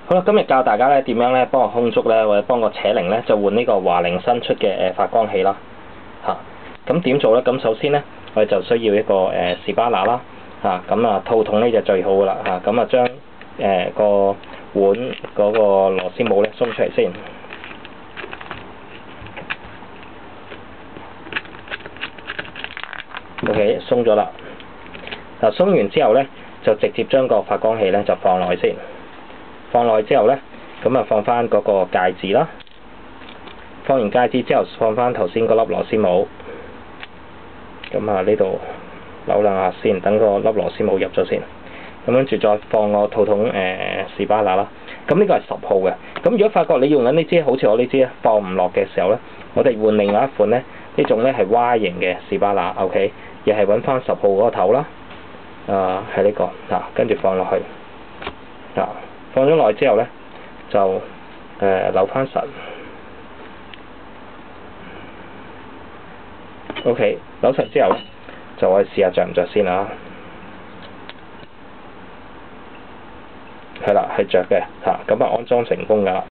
好啦，今日教大家咧點樣咧幫個空竹咧，或者幫個扯鈴咧，就換呢個華凌新出嘅發光器啦。咁點做咧？咁首先咧，我哋就需要一個士巴拿啦。咁套筒呢就最好噶啦。咁將個碗嗰個螺絲帽咧鬆出嚟先。OK， 鬆咗啦。鬆完之後咧，就直接將個發光器咧就放落去先。放落去之後咧，咁放翻嗰個戒指啦。放完戒指之後，放翻頭先嗰粒螺絲帽。咁呢度扭兩下先，等個粒螺絲帽入咗先。咁跟住再放個套筒士巴拿啦。咁呢個係10號嘅。咁如果發覺你用緊呢支好似我呢支放唔落嘅時候咧，我哋換另外一款咧，呢種咧係 Y 型嘅士巴拿 ，OK， 又係揾翻10號嗰個頭啦。係呢個跟住放落去。放咗落去之後咧，就扭翻實。OK， 扭實之後咧，就我哋試下着唔着先啦。係啦，係着嘅咁安裝成功㗎啦。